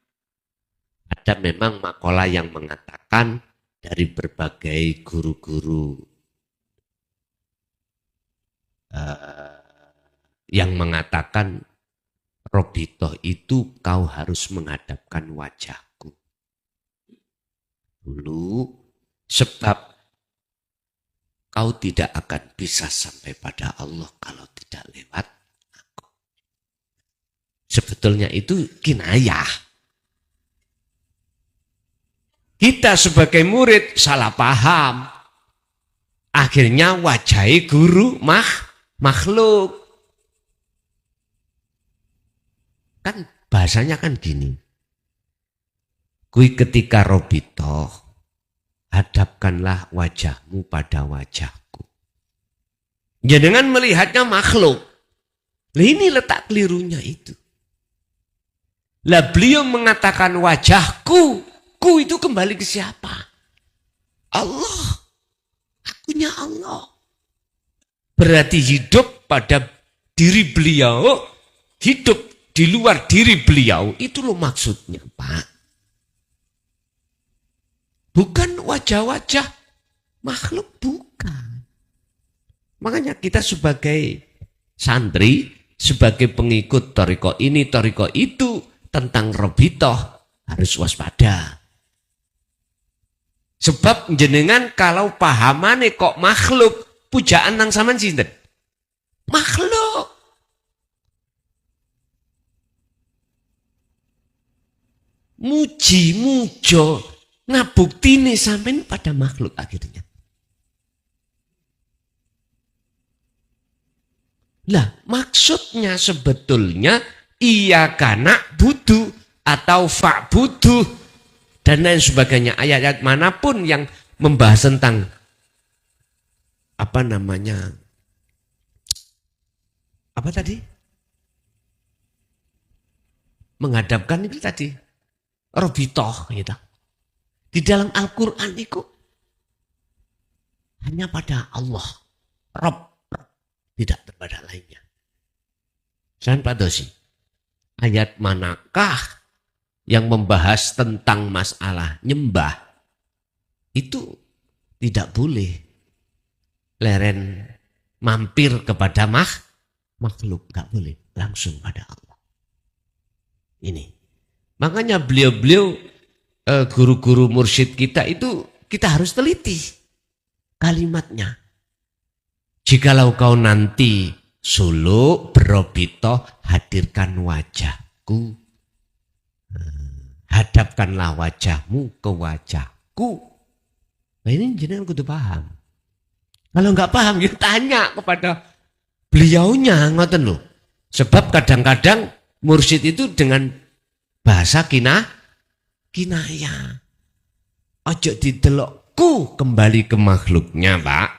A: Ada memang makalah yang mengatakan dari berbagai guru-guru yang mengatakan robito itu kau harus menghadapkan wajahku. Dulu sebab kau tidak akan bisa sampai pada Allah kalau tidak lewat aku. Sebetulnya itu kinayah. Kita sebagai murid salah paham. Akhirnya wajahi guru makhluk. Kan bahasanya kan gini. Kui ketika robito, hadapkanlah wajahmu pada wajahku. Ya dengan melihatnya makhluk. Nah, ini letak kelirunya itu. Lah beliau mengatakan wajahku. Ku itu kembali ke siapa? Allah. Akunya Allah. Berarti hidup pada diri beliau. Hidup di luar diri beliau. Itu loh maksudnya, Pak. Bukan wajah-wajah makhluk, bukan. Makanya kita sebagai santri, sebagai pengikut toriko ini, toriko itu, tentang robitoh harus waspada. Sebab jenengan kalau pahamane kok makhluk, pujaan nang sampean sinten? Makhluk. Muji, mujo, ngabuktine sampean pada makhluk akhirnya. Lah, maksudnya sebetulnya iya kana budu atau fa budu dan lain sebagainya. Ayat-ayat manapun yang membahas tentang apa tadi? Menghadapkan itu tadi. Robitoh gitu. Di dalam Al-Quran itu hanya pada Allah. Rob. Tidak kepada lainnya. San Pak Dosi. Ayat manakah yang membahas tentang masalah nyembah itu tidak boleh leren mampir kepada makhluk, nggak boleh langsung pada Allah. Ini makanya beliau-beliau guru-guru mursyid kita itu kita harus teliti kalimatnya. Jikalau kau nanti suluk berobito, hadirkan wajahku. Hadapkanlah wajahmu ke wajahku. Nah ini jenengan kudu paham. Kalau nggak paham, ya tanya kepada beliaunya, ngoten loh. Sebab kadang-kadang mursyid itu dengan bahasa kinaya. Ojo didelok ku kembali ke makhluknya, Pak.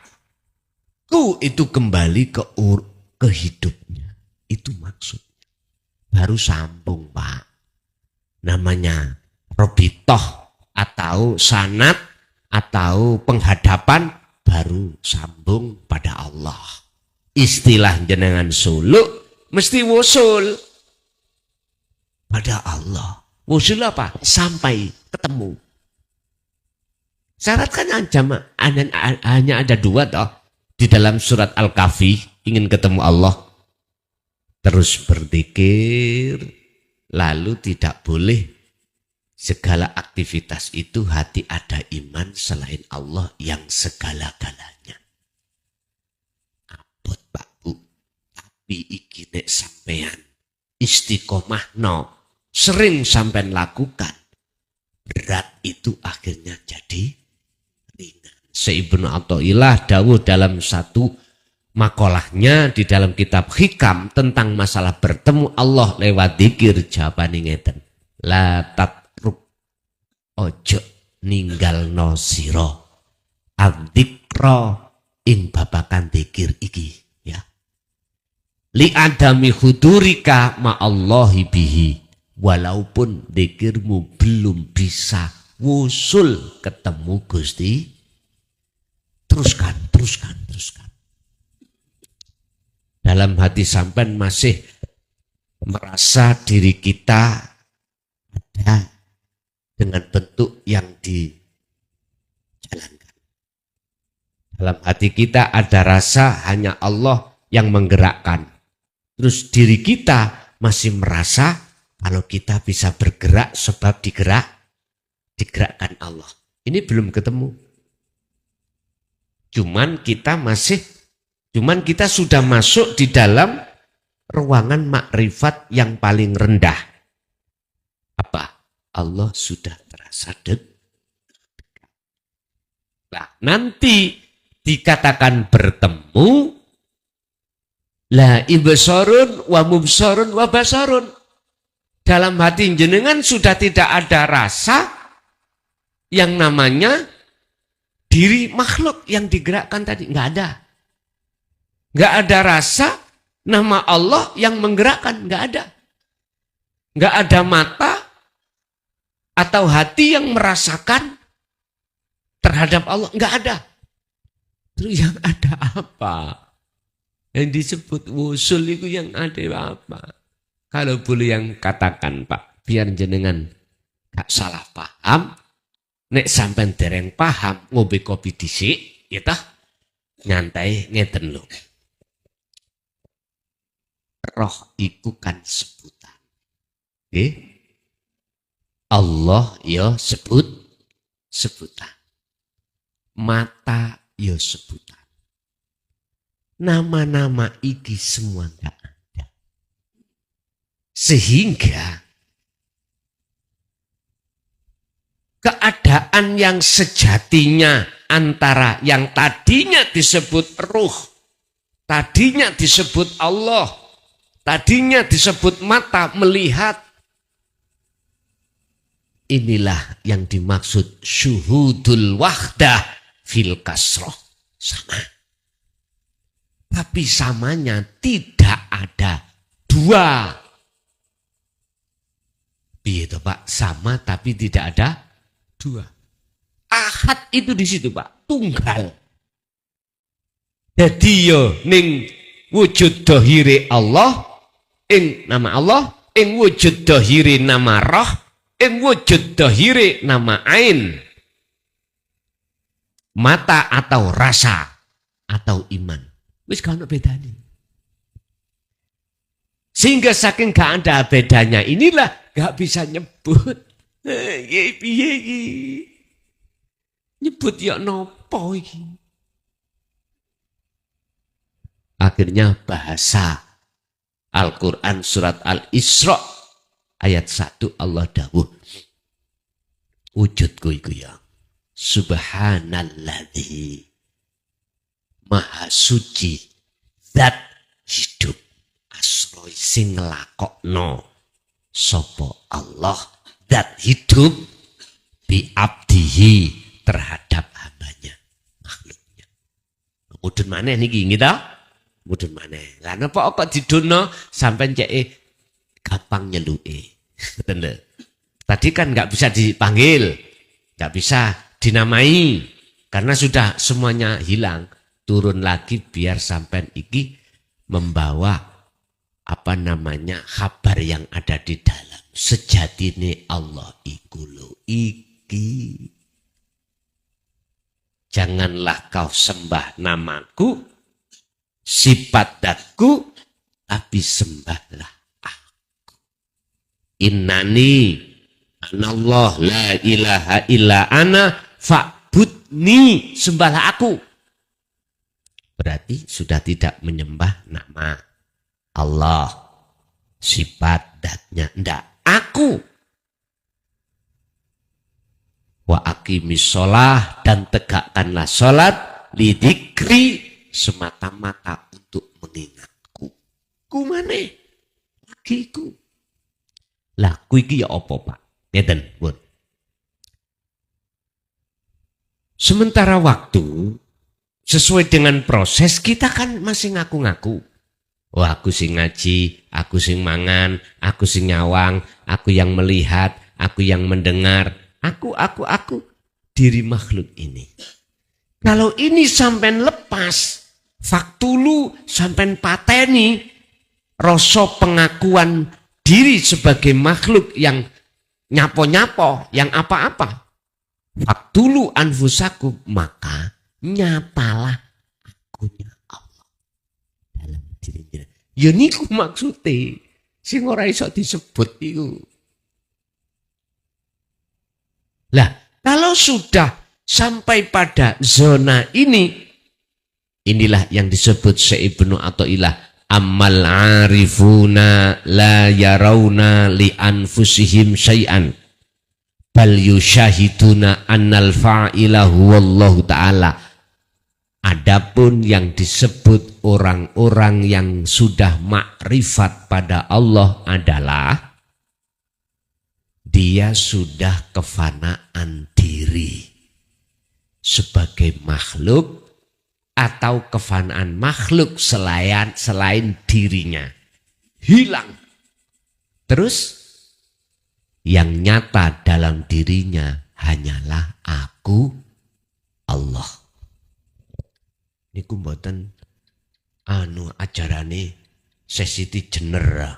A: Ku itu kembali ke hidupnya. Itu maksudnya. Baru sambung, Pak. Namanya robitoh atau sanat atau penghadapan baru sambung pada Allah. Istilah jenengan suluk mesti wusul pada Allah. Wusul apa? Sampai ketemu. Syarat kan hanya ada dua toh. Di dalam surat Al-Kahfi ingin ketemu Allah. Terus berzikir, lalu tidak boleh segala aktivitas itu hati ada iman selain Allah yang segala-galanya. Abot Pak Bu, tapi iki nek sampean istiqomah sering sampean lakukan, berat itu akhirnya jadi ringan. Ibnu Athaillah dawuh dalam satu makolahnya di dalam kitab Hikam tentang masalah bertemu Allah lewat zikir, jawabane ngeten. La tatruk, ojo ninggal no siro adzikra ing babakan zikir iki ya. Li adami hudurika ma'allahi bihi, walaupun zikirmu belum bisa wusul ketemu Gusti, teruskan. Dalam hati sampean masih merasa diri kita ada dengan bentuk yang dijalankan. Dalam hati kita ada rasa hanya Allah yang menggerakkan. Terus diri kita masih merasa kalau kita bisa bergerak sebab digerakkan Allah. Ini belum ketemu. Cuman kita sudah masuk di dalam ruangan makrifat yang paling rendah. Apa? Allah sudah terasa dekat. Nah, nanti dikatakan bertemu, la ibsarun wa mubsarun wa basarun. Dalam hati jenengan sudah tidak ada rasa yang namanya diri makhluk yang digerakkan tadi. Enggak ada. Enggak ada rasa nama Allah yang menggerakkan. Enggak ada. Enggak ada mata atau hati yang merasakan terhadap Allah. Enggak ada. Terus yang ada apa? Yang disebut wusul itu yang ada apa? Kalau boleh yang katakan Pak, biar jenengan gak salah paham. Nek sampean dereng paham, ngombe kopi dhisik, ya tah? Nyantai ngeten lho. Roh iku kan sebutan. Allah ya sebutan. Mata ya sebutan. Nama-nama iki semua enggak ada. Sehingga keadaan yang sejatinya antara yang tadinya disebut ruh, tadinya disebut Allah, tadinya disebut mata melihat, inilah yang dimaksud syuhudul wahdah fil kasroh. Sama. Tapi samanya tidak ada dua. Itu Pak, sama tapi tidak ada dua. Ahad itu di situ Pak, tunggal. Jadi yo ning wujud dohire Allah, ing nama Allah, ing wujud dohire nama roh, ing wujud dohire nama ain. Mata atau rasa atau iman. Wis gak ono bedanya. Sehingga saking gak ada bedanya inilah gak bisa nyebut. Nyebut ya nopo iki. Akhirnya bahasa Al-Quran surat Al-Isra ayat 1 Allah dawuh. Wujudku iku ya. Subhanalladzi Maha suci zat hidup asroi sing nglakokno sapa Allah zat hidup bi abdihi terhadap hambanya makhluknya. Mudun maneh niki kita mudun maneh. Lah napa kok didono sampean ceke gampang nyeluke. Betul. Tadi kan enggak bisa dipanggil, enggak bisa dinamai karena sudah semuanya hilang. Turun lagi biar sampai iki membawa kabar yang ada di dalam. Sejatine Allah iku lho iki. Janganlah kau sembah namaku, sifat datku, tapi sembahlah aku. Innani anallah la ilaha illa ana fa'budni, sembahlah aku. Berarti sudah tidak menyembah nama Allah, sifat datnya, enggak, aku. Wa aqimis sholah, dan tegakkanlah sholat, lidikri, semata-mata untuk mengingatku. Ku maneh lagiku. Lah ku iki ya apa, Pak? Ngeten, pun. Sementara waktu sesuai dengan proses kita kan masih ngaku-ngaku. Oh, aku sing ngaji, aku sing mangan, aku sing nyawang, aku yang melihat, aku yang mendengar. Aku, diri makhluk ini. Kalau ini sampai lepas, faktulu sampai pateni, rasa pengakuan diri sebagai makhluk yang nyapo-nyapo, yang apa-apa. Faktulu anfusaku, maka nyapalah akunya Allah dalam dirinya. Ya niku maksudnya, sing ora iso disebut iku. Lah, kalau sudah sampai pada zona ini, inilah yang disebut Syekh Ibnu Athaillah, ammal arifuna la yarawna li anfusihim syai'an bal yusyahiduna annal fa'ila huwallahu ta'ala. Adapun yang disebut orang-orang yang sudah makrifat pada Allah adalah dia sudah kefanaan diri sebagai makhluk atau kefanaan makhluk selain dirinya. Hilang. Terus yang nyata dalam dirinya hanyalah aku, Allah. Niku mboten ajarane Siti Jener.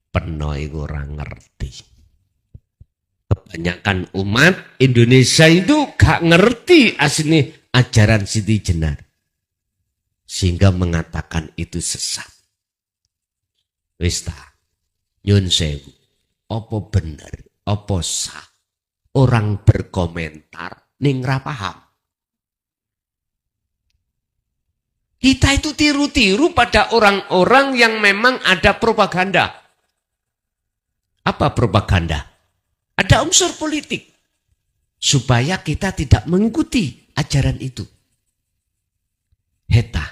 A: Peno iku ora ngerti. Kebanyakan umat Indonesia itu gak ngerti asli ajaran Siti Jenar. Sehingga mengatakan itu sesat. Wis ta, nyun sewu. Apa bener, apa sah orang berkomentar ning ra paham. Kita itu tiru-tiru pada orang-orang yang memang ada propaganda. Apa propaganda? Ada unsur politik. Supaya kita tidak mengikuti ajaran itu. Heta,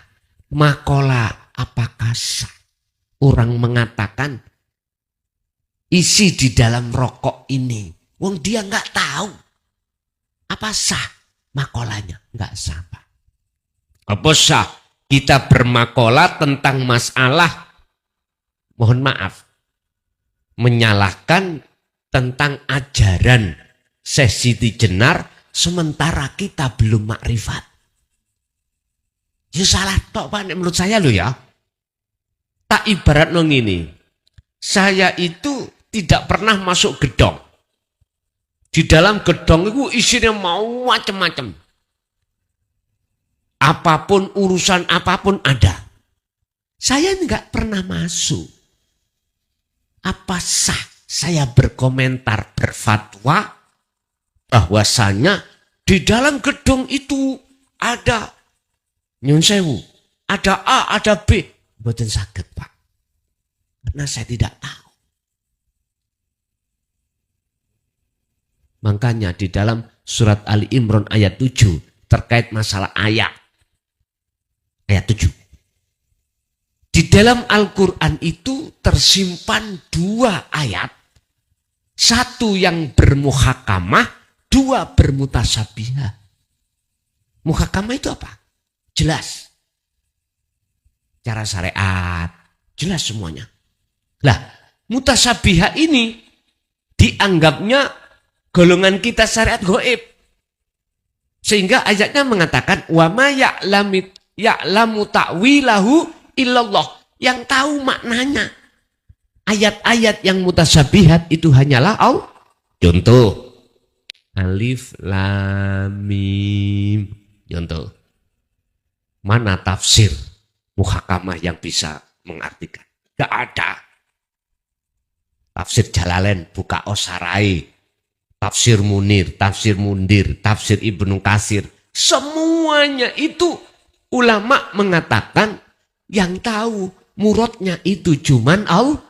A: makola apakah sah? Orang mengatakan isi di dalam rokok ini. Wong dia nggak tahu. Apa sah makolanya? Nggak sah, Pak. Apa sah kita bermakola tentang masalah, mohon maaf, menyalahkan tentang ajaran Syekh Siti Jenar sementara kita belum makrifat. Ya salah tok, Pak, menurut saya lo ya. Tak ibarat nong ini. Saya itu tidak pernah masuk gedong. Di dalam gedong itu isinya mau macam-macam. Apapun urusan apapun ada. Saya enggak pernah masuk. Apa sah saya berkomentar berfatwa bahwasanya di dalam gedung itu ada nyun sewu, ada A, ada B. Mboten saged, Pak. Karena saya tidak tahu. Makanya di dalam surat Ali Imran ayat 7 terkait masalah ayat. Ayat 7. Di dalam Al-Quran itu tersimpan 2 ayat. Satu yang bermuhakamah, 2 bermutasabihah. Muhakamah itu apa? Jelas. Cara syariat, jelas semuanya. Lah, mutasabihah ini dianggapnya golongan kita syariat gaib. Sehingga ayatnya mengatakan wa ma ya'lamu ta'wilahu illallah. Yang tahu maknanya ayat-ayat yang mutasyabihat itu hanyalah Allah. Contoh alif lam mim. Contoh. Mana tafsir muhakamah yang bisa mengartikan? Gak ada. Tafsir Jalalain, buka Osarai, tafsir Munir, tafsir Mundir, tafsir Ibnu Katsir. Semuanya itu ulama mengatakan yang tahu muradnya itu cuman Allah.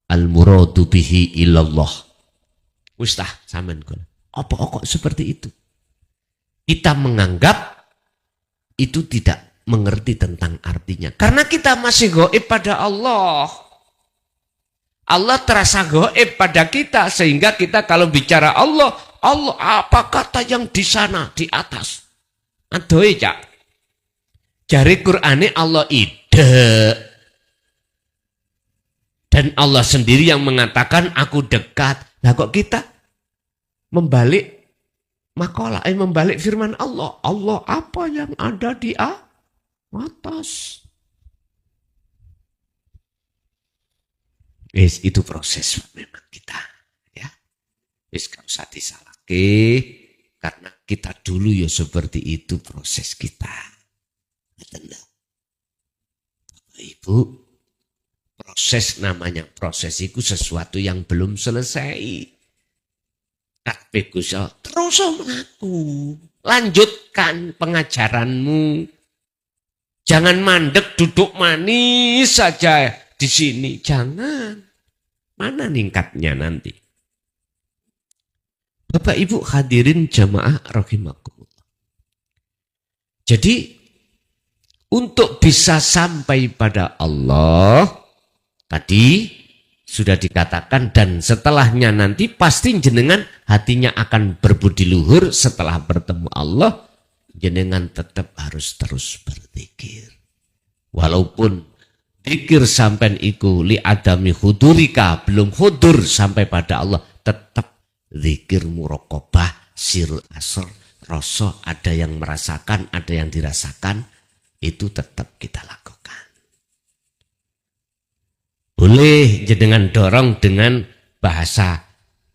A: Al-muradu bihi illallah. Wistah sampean kula. Apa kok seperti itu? Kita menganggap itu tidak mengerti tentang artinya. Karena kita masih gaib pada Allah. Allah terasa gaib pada kita. Sehingga kita kalau bicara Allah, Allah apa kata yang di sana, di atas. Aduh ya. Jari Qur'ane Allah ide. Dan Allah sendiri yang mengatakan aku dekat. Nah kok kita membalik makalah, membalik firman Allah. Allah apa yang ada di atas. Itu proses memang kita. Ya. Gak usah disalahke. Karena kita dulu ya seperti itu proses kita. Ibu, proses namanya proses itu sesuatu yang belum selesai. Kabeh Gusti terus mengaku. Lanjutkan pengajaranmu. Jangan mandek duduk manis saja di sini. Jangan. Mana ningkatnya nanti? Bapak Ibu hadirin jamaah rahimakumullah. Jadi untuk bisa sampai pada Allah tadi sudah dikatakan dan setelahnya nanti pasti jenengan hatinya akan berbudi luhur setelah bertemu Allah. Jenengan tetap harus terus berzikir. Walaupun zikir sampai iku li adami hudurika belum hudur sampai pada Allah, tetap zikir muraqabah sirul asr, rasa ada yang merasakan, ada yang dirasakan, itu tetap kita lakukan. Boleh jenengan dorong dengan bahasa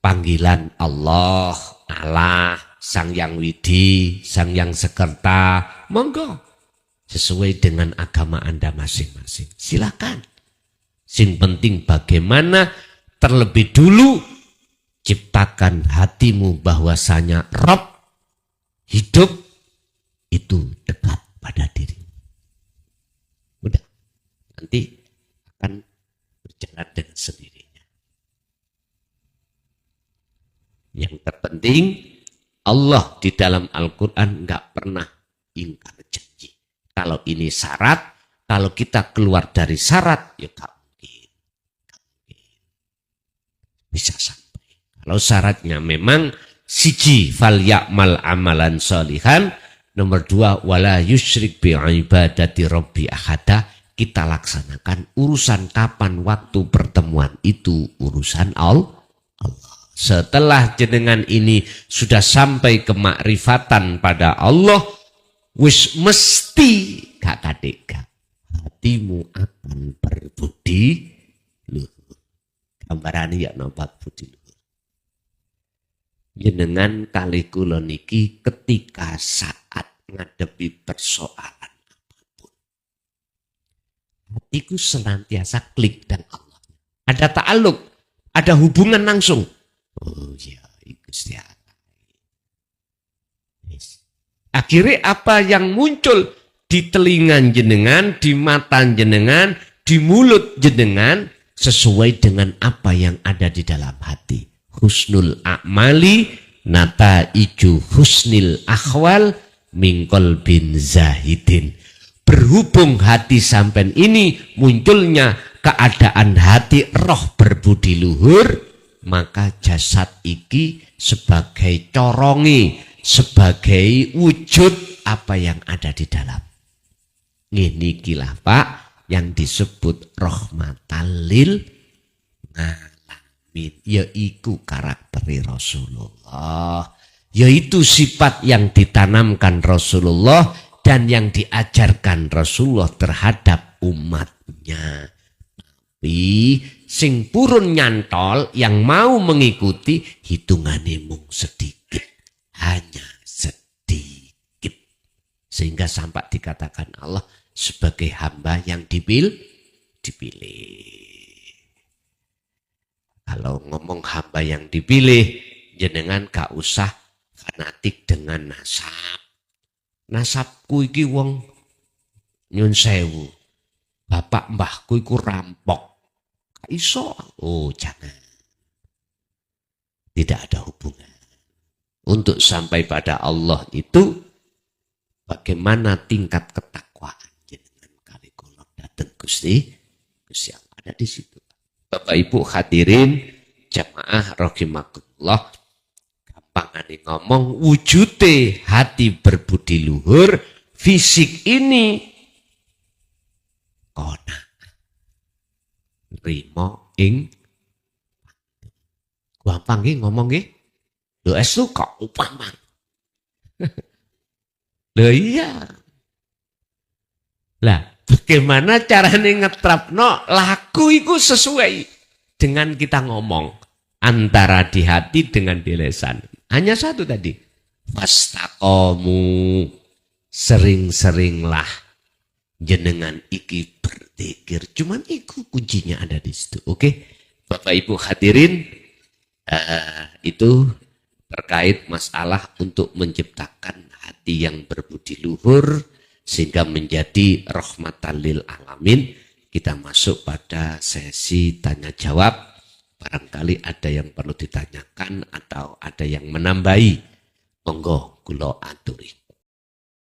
A: panggilan Allah, Allah, Sang Yang Widi, Sang Yang Sekerta, monggo. Sesuai dengan agama Anda masing-masing. Silakan. Sing penting bagaimana terlebih dulu ciptakan hatimu bahwasanya Rabb hidup itu dekat pada diri. Udah. Nanti akan berjalan dengan sendirinya. Yang terpenting Allah di dalam Al-Quran nggak pernah ingkar janji. Kalau ini syarat, kalau kita keluar dari syarat, ya gak mungkin. Bisa sampai. Kalau syaratnya memang siji fal ya'mal amalan sholihan, nomor 2 wala yusyrik bi ibadati rabbi ahada, kita laksanakan urusan kapan waktu pertemuan itu urusan Allah. Setelah jenengan ini sudah sampai ke makrifatan pada Allah, wis mesti gak kadek hatimu akan berbudi luhur. Gambarane ya napa budi luhur. Jenengan kali kula niki ketika saat ngadepi persoalan apapun, hatiku senantiasa klik dan Allah. Ada ta'aluk, ada hubungan langsung. Oh ya, Gusti Allah. Akhirnya apa yang muncul di telinga jenengan, di mata jenengan, di mulut jenengan sesuai dengan apa yang ada di dalam hati. Husnul a'mali nataiju husnil akhwal mingkol bin zahidin. Berhubung hati sampean ini munculnya keadaan hati roh berbudi luhur, maka jasad iki sebagai corongi, sebagai wujud apa yang ada di dalam. Ini kilah Pak yang disebut rahmatan lil alamin. alamin. Yaitu karakter Rasulullah. Yaitu sifat yang ditanamkan Rasulullah dan yang diajarkan Rasulullah terhadap umatnya. Tapi sing purun nyantol yang mau mengikuti hitungannya mung sedikit. Hanya sedikit. Sehingga sampai dikatakan Allah sebagai hamba yang dipilih. Kalau ngomong hamba yang dipilih, jenengan gak usah fanatik dengan nasab. Nasabku iki wong nyun sewu. Bapak mbahku iku rampok. Gak iso. Oh jangan. Tidak ada hubungan. Untuk sampai pada Allah itu, bagaimana tingkat ketakwaan jenengan kali kula dateng Gusti Allah ada di situ. Bapak Ibu hadirin jamaah rahimakumullah. Gampangane ngomong wujute hati berbudi luhur, fisik ini kona rimo ing gampang nggih ngomong nggih. Lho estu kok umpama. Lho iya. Lah, bagaimana caranya ngetrapno laku itu sesuai dengan kita ngomong antara di hati dengan di lisan. Hanya satu tadi. Fastaqomu, sering-seringlah jenengan iki berzikir. Cuman itu kuncinya ada di situ. Oke, Bapak Ibu hadirin, itu terkait masalah untuk menciptakan hati yang berbudi luhur sehingga menjadi rahmatan lil alamin. Kita masuk pada sesi tanya jawab. Barangkali ada yang perlu ditanyakan atau ada yang menambahi. Monggo kula aturi.